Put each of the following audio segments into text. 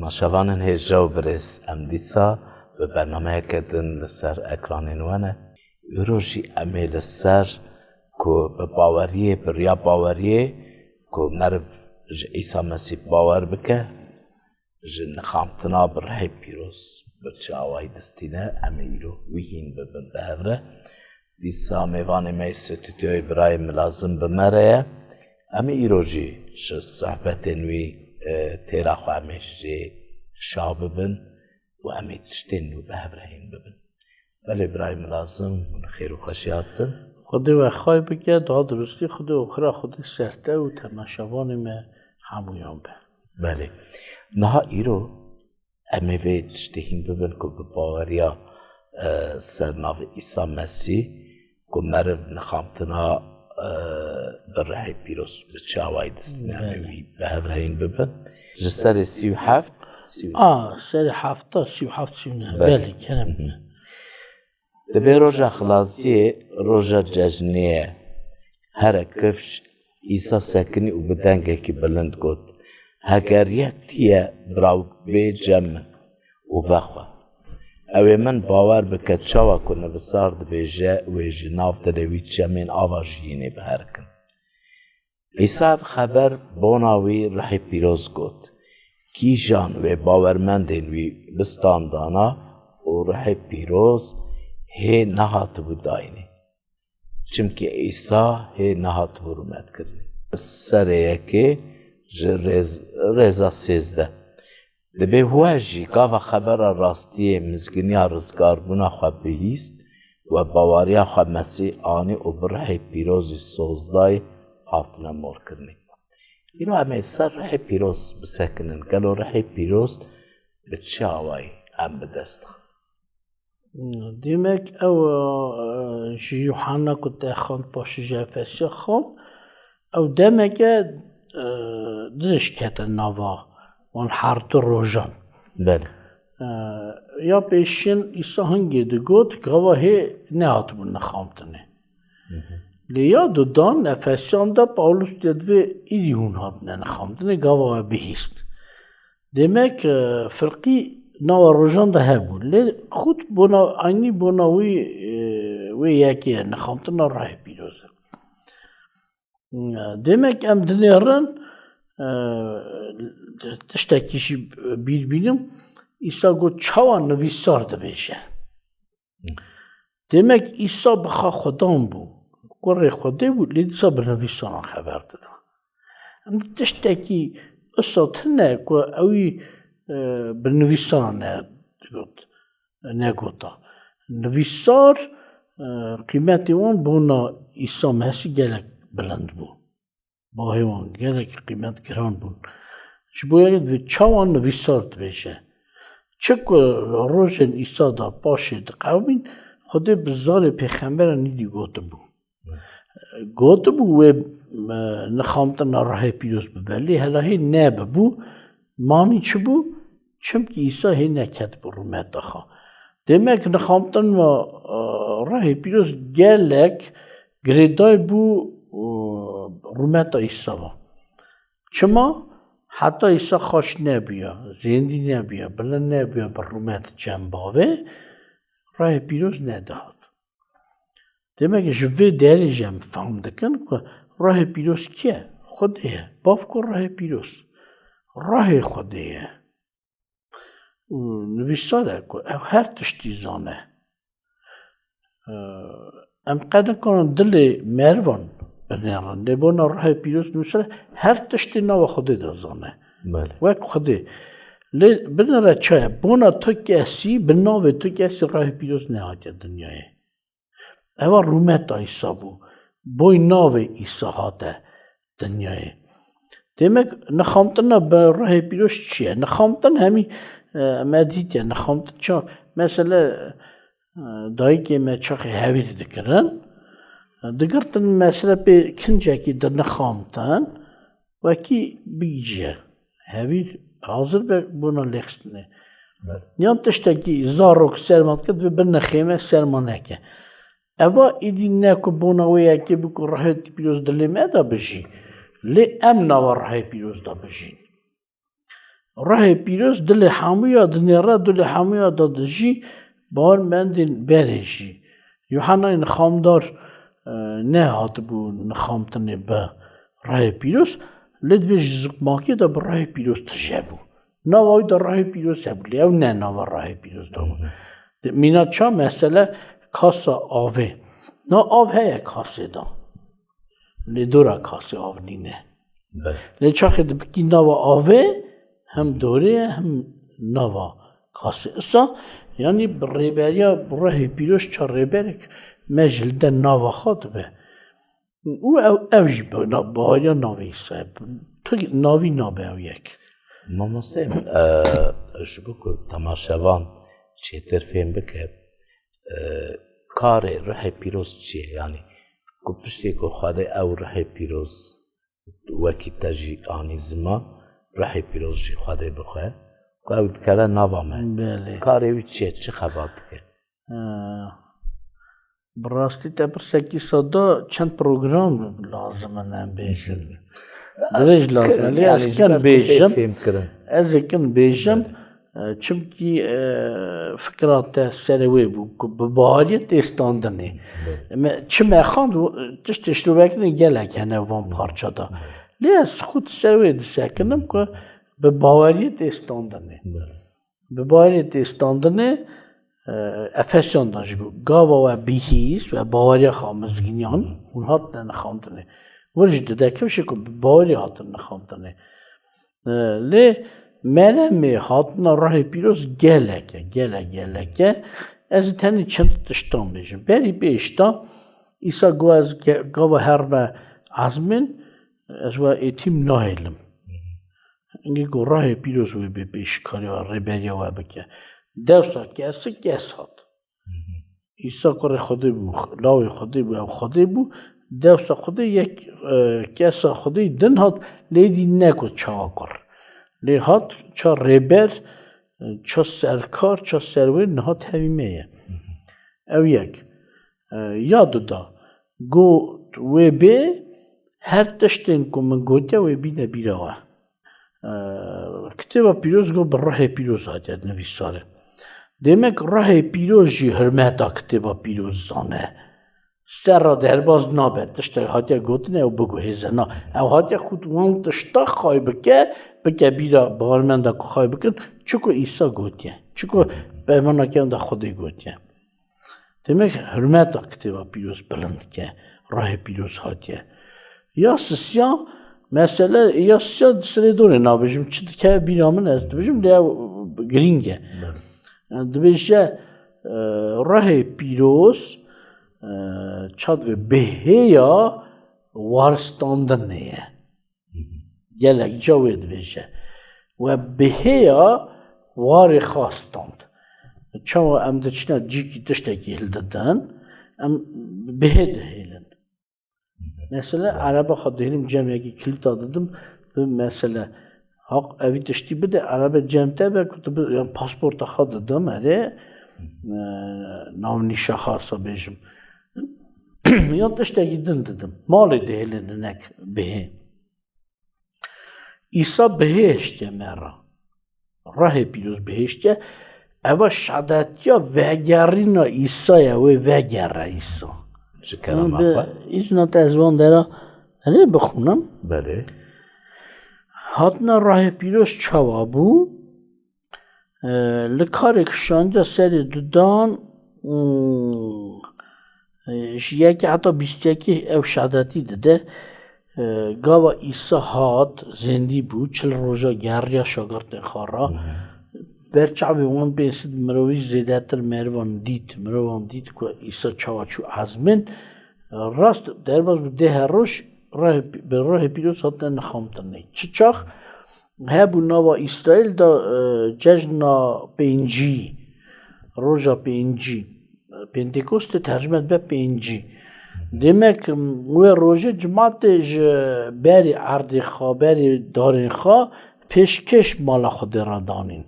تماشاوانن هجا و برس ام دیسا به برنامه کدن لسر اکرانین وانه روشی امی لسر که به باوریه بریا باوریه که مرب عیسی مسیح باور بکه جن خامتنا برحی پیروز برچه آوائی دستینه امی ایرو ویهین ببن بهوره دیسا میوان می ستیتوی برای ملازم بمره امی ایرو جی صحبت نوی تیرا خواهمش جی شا ببن و امی تشتین نو بهورهین ببن ولی برای ملازم من خیر و خوشیاتن خودی و خواهی بگه دا درستی خودی اخرا خودی سرته و تماشاوانی ما همویان به بله نها ایرو امی وی تشتین ببن که بباوریا سرناو عیسی مسیح که مرد نخامتنا برای پیروز بچه آوائی دستنه امی بهورهین ببن جسر 37 سری 7 37 39 بله کنم دبی روژا خلاصی روژا ججنیه هر کفش عیسی سکنی و بدنگه که بلند گود هگر یک تیه براو بی جمع و وخواه اوی من باور بکد چاوا کنه بسار دبیجه ویجی ناف دلوی چمین آواجینی بهرکن عیسی خبر بوناوی رحی پیروز گود کی جان و باورمندین وی بستان دانا و رحی پیروز هی نهات بود داینی چمکی عیسی هی نهات برومت کرنی سر یکی رزا 13 دبی هواجی گاوا خبر راستی مزگنیا رزگار بونا خواه بهیست و باوریا خواه مسیح آنی و برحی پیروزی سوزدای هاتنا مور کرنی اینو همه سر رحی پیروز بسکنن گلو رحی پیروز به چه آوائی هم بدست دیمک او یوحنا کت اخوان پاش جفسی خون او دمک دلش کت نوا وان حرت روژان بله یا پیشین ایسا هنگی دگوت گواهی نهات بون نخامتنه لیا دو دان نفسیان دا پاولوس ددوی ایدیون هات نخامتنه گواه بهیست demek فرقی نوا روژان ده هبون لی خود بنا اینی بنا وی یکی نخامتنا راه پیروزه demek ام دنیارن تشتکیشی بینیم ایسا گو چاوان نویسار ده بیشه demek ایسا بخوا خودان بو قره خوده بود لی ایسا به نویسان خبر دادم ام تشتکی اساتنه که اوی به نویسان نگوتا نویسار قیمتی وان بونا عیسی مسیح گلک بلند بو باهی وان گلک قیمت گران بون چه باید و چاوان نویسار بشه چه که روشن عیسی دا باشه دا قومین خود بزار پیغمبر نیدی گوته بو و نخامتن راه پیروز ببلی هلاهی نه ببو مانی چه بو چمکی عیسی هی نکت برومت دخوا demek نخامتن راه پیروز گلک گریدای بو رومت عیسی با چما حتی عیسی خوش نبیا زندی نبیا بلند نبیا بر رومت جنباوه راه پیروز ندهد demek جوی درجم فهم دکن که راه پیروز کیه خودیه باف کن راه پیروز راه خودیه نویساره که هر تشتی زانه ام قدر کنن دل مروان بنیران لبانا راه پیروز نویساره هر تشتی نو خودی دا زانه وک خودی بنره چای بونا تو کسی بناوه تو کسی راه پیروز نهاده دنیای اول رومت عیسی بو بوی ناوه عیسی هاته دنیای demek نخامتن به راه پیروز چیه نخامتن همی مدیده نخامتن چون مثلا دایی که ما چاقی هوی دکرن دگرتن مثلا به کنجا که در نخامتن و کی بیجه هوی حاضر به بونا لخستنه یان تشتکی زاروک سرمات کد و برنخیمه سرمانه که اوا ایدی نکو بونا ویا که بکو راه پیروز دلیمه دا بشی لی ام نوا راه پیروز دا بشین راه پیروز دل حمویا دنیره دل حمویا دادجی بار مندین برهشی یوحنا نخامدار نه هات بو نخامتنه به راه پیروز لید بیش زقماکی دا به راه پیروز تجابو نوای دا راه پیروز هبو لیو نه نوا راه پیروز دا مینا چا مسئله کاسا آوه نا آوه هیا کاسه دا لیدورا کاسه آوه نینه لی چاخه دا بکی نوا آوه هم دوره هم نوا کاسه اصلا یعنی ریبریا راه پیروز چا ریبرک مجل دا نوا خود به او اوجی باید ناوی صاحب تو ناوی نابه او یک ما مستیم شبو که تماشاوان چیتر فهم بکه کار راه پیروز چیه یعنی که پشتی که خواده او راه پیروز وکی تجی آنی زمان راه پیروز جی خواده بخواه که او دکره نوامه کار اوی چیه چه خواهد که براستی تبرسکی صدا چند پروگرام لازمه نم بیشن درج لازمه لی از کن بیشم از کن بیشم چمکی فکرات سروی بو که بباریت استاندنه چم خواند تشتش رو بکنه گله کنه وان پارچه دا لی از خود سروی دسکنم که بباریت استاندنه بباریت استاندنه افسیان داشت گاوا و بیهیس و باوری خامزگینیان اون هات نخواندنه ورش داده کمشه که باوری هات نخواندنه لی منم هات راه پیروز گله که از تنی چند تشتان بیشم بری بیشتا ایسا گو از گاوا هر و عزمین از و ایتیم نایلم اینگه گو راه پیروز وی بیشکاری و ریبریا و بکه دوسا کس هات ایسا کار خودی بو لاوی خودی بو او خودی بو دوسا خودی یک کسا خودی دن هات لیدی نکو چا کر لی هات چا ریبر چا سرکار چا سروی نهات همیمه او یک یادو دا گو وی بی هر تشتین که من گوتیا وی بی نبیره کتابا پیروز گو بر راه پیروز هات یاد نویساره demek راه پیروز جی هرمتا کتابا پیروز زانه سر را درباز نابد تشتا هاتیا گوتنه او بگو هزنا او هاتیا خود وان تشتا خواهی بکه بیرا بارمنده که خواهی بکن چکو ایسا گوتیه چکو پیمانا که اونده خودی گوتیه demek hürmeta kتابا پیروز بلند که راه پیروز هاتیه یا سسیا mesela ya sene doğru ne yapacağım? Çıktı ki bir amın az yapacağım diye gringe. Dibişe rahe piroz çad ve beheya varstandan neye? Gelek cevap dibişe ve beheya var xastand. Çava amdeçine ciki tişteki hilden am behe de hilen. Mesela araba xaddiğim cemiyeki kilit adıdım ve mesela hak evi tişti bir de araba cemte ve kutubu yani pasporta xaddidim hele navni şahasa bejim. Ya tişteki din dedim. Mali değilin nek behe. İsa behe işte mera. Rahe piroz behe işte. Eva şadetya vegerina İsa'ya ve vegera İsa. ایزنا تزوان دارا هنه بخونم بله هاتنا راه پیروز چاوا بو لکارک شانجا سری دودان یکی حتی 21 او شهادتی داده گاوا ایسا هات زندی بو 40 روزا گریا شاگرد خارا برچاوی وان بیسید مروی زیدتر مروان دید که ایسا چاوا چو عزمین راست در باز بود ده روش به راه پیروز هاتن نخامتنه چچاخ هبو نوا اسرائیل دا جشنا پینجی روزا پینجی پنتیکوست ترجمه به پینجی demek و روزه جماعت بری عرض خوا بری دارین خوا پیشکش مالا خود را دانین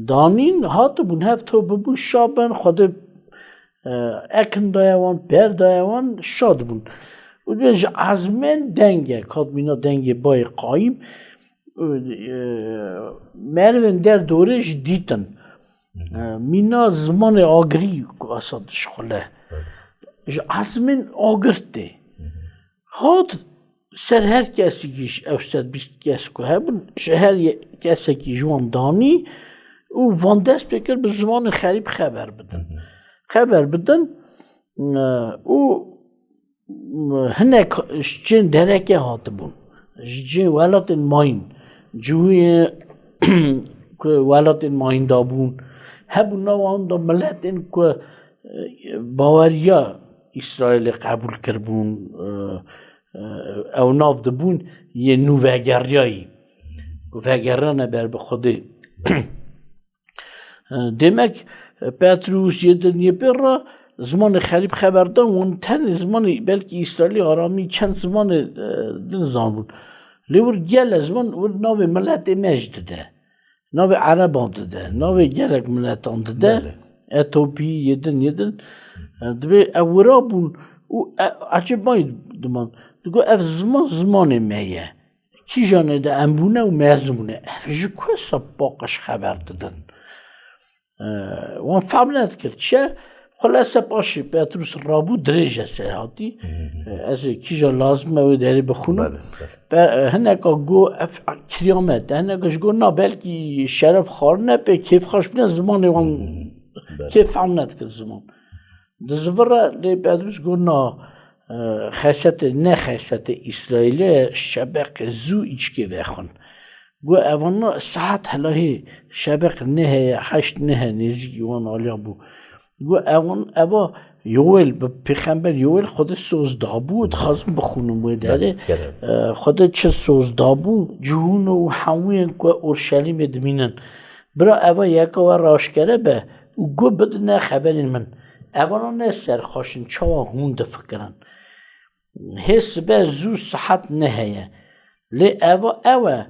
دانین هات بون هفته ببون شابن خود اکن دایوان پر دایوان شاد بون و دیج عزمن دنگه کاد مینا دنگه بای قایم مروین در دورش دیتن مینا زمان آگری که اصاد شخله از من آگرده خود سر هر کسی کش اوسط 20 کس که هبون هر کسی که جوان دانی او واندست بکر به زمان خریب خبر بدن او هنک جن درکه هات بون جن ولات ماین جوی که ولات ماین دابون هبون نوان دا ملتن که باوریا اسرائیل قبول کربون او ناف دبون یه نووگریایی وگرانه بر به خوده demek Petrus yediniye pera زمان خریب خبر داد اون تن زمان بلکه اسرائیلی آرامی چند زمان دنزان بود لیور گل زمان و ناو ملت مجد ده ناو عربان ده ناو گلک ملتان ده اتوپی یدن دبی اورا بون و عجب باید دمان دگو اف زمان میه کی جانه ده امبونه و مزمونه اف جو کسا باقش خبر دادن وان فهمت کرد چه خلاصه باشه پتروس رابو درجه سرهاتی از کیجا لازمه و داری بخونم هنگا گو کریامت هنگا گو نا بلکی شرف خار نه به کیف خواش بینه زمان وان کیف فهمت کرد زمان دزوره لی پتروس گو نا خیست نه خیست اسرائیلی شبق زو ایچکی وخون گو اوانا ساعت هلاهی شبق نه هشت نه نزیگی وان آلیا بو گو اوا یوئل به پیغمبر یوئل خود سوزدا بود خواستم بخونم و داره خود چه سوزدا بود جهون و حموین که اورشلیم دمینن برا اوا یکا و راشکره به و گو بده نه خبرین من اوانا نه سرخاشن چاوا هون دفکرن حس به زو صحت نه هیه لی اوا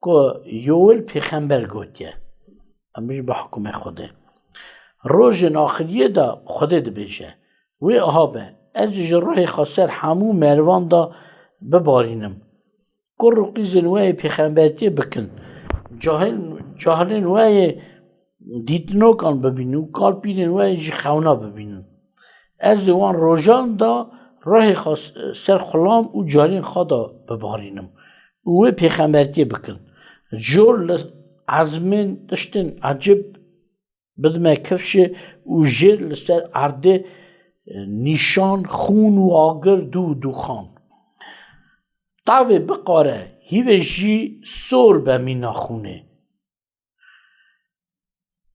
که یوئل پیغمبر گوتیه امیش به حکم خوده روز آخریه دا خودت بیشه وی آهابه از جروح خسر همو مروان دا ببارینم کر قیزن وی پیغمبرتی بکن جاهلین وی دیدنو کان ببینن کالپینن وی جی خونا ببینن از وان روزان دا روح خسر خلام و جاهلین خدا ببارینم وی پیغمبرتی بکن جول عزمین دشتن عجب بدم کفشه و جر لسر عرده نیشان خون و آگر دو خان تاوه بقاره هیوه جی سور بمینا خونه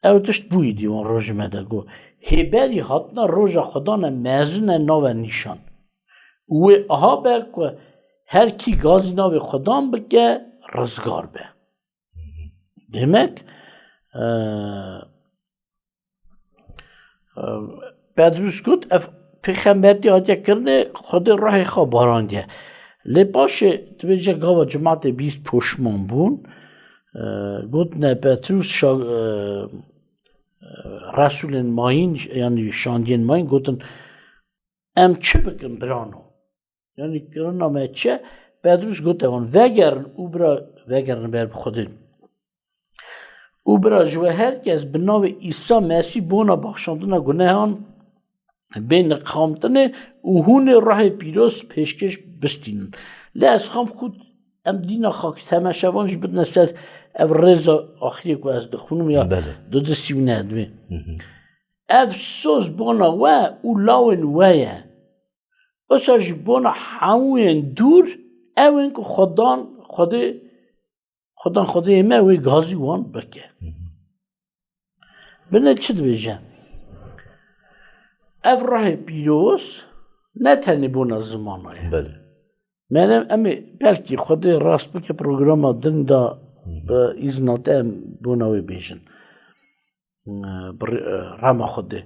او تشت بوی دیوان روژ مده گو هیبری حتنا روژ خدا نمزن ناو نیشان و اها بر که هر کی گازی ناو خدا بگه رزگار به demek Petrus گفت پیغمبری آدیا کرده خود راه خواه باراندیه لی باشه تو بیجه گاوا جماعت 20 پشمان بون گفت نه پتروس رسول ماین یعنی شاندین ماین گفتن ام چه بکن برانو یعنی کرن نامه چه پتروس گفت اون وگرن بر خودن او برا جوه هر کس به نام عیسی مسیح بونا بخشاندن گناهان بین قامتنه و هون راه پیروز پیشکش بستینن لی از خام خود ام دینا خاک تماشوانش بدن سر او رزا آخری که از دخونم یا دو سیونه دوی او سوز بونا و او لاون ویه اساش بونا حوین دور اوین که خدا ایمه وی گازی وان بکه بینه چه دویجه اف راه پیروز نه تنی بونا زمان های منم امی بلکی خود راست بکه پروگرام دن دا به ایزناته بوناوی بیشن رما خوده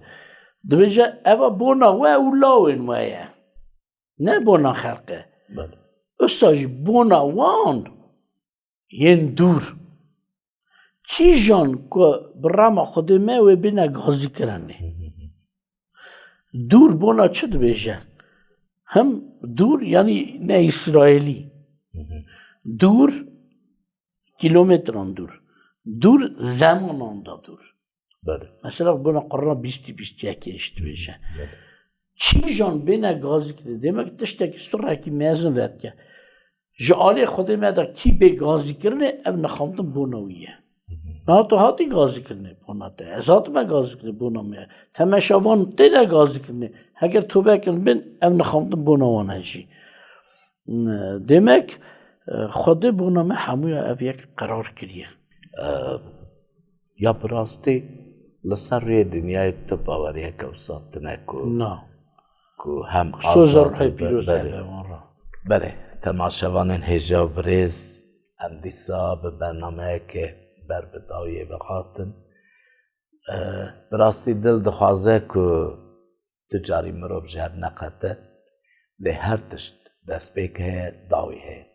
دویجه اوا بونا و اولاوین ویه نه بونا خلقه اساش بونا وان ین دور کی جان که برام خود ما و بنا گازی کرنه دور بونا چه بیشه هم دور یعنی نه اسرائیلی دور کیلومتران دور زمانان دا دور بله مثلا بنا قرار 20 کشت بشه کی جان بینه گازی کنه دیمه که تشتکی سره کی میزن ورد که جعالی خود میده کی به گازی کرنه اب نخامتن بونویه نه تو هاتی گازی کرنه بونا ته ازات ما گازی کرنه بونا میه تماشاوان تینا گازی کرنه اگر تو بکن بین اب نخامتن بونوانه جی demek خود بونا ما هموی او یک قرار کریه یا براستی لسر روی دنیای تو باوریه که وساطنه نه که هم سوزر آزاد های پیروز بله تماشاوان هجا بریز اندیسا به برنامه که بر بدایه بخاطن براستی دل دخوازه که تجاری مروف جهب نقطه ده هر تشت دست بیکه داوی هست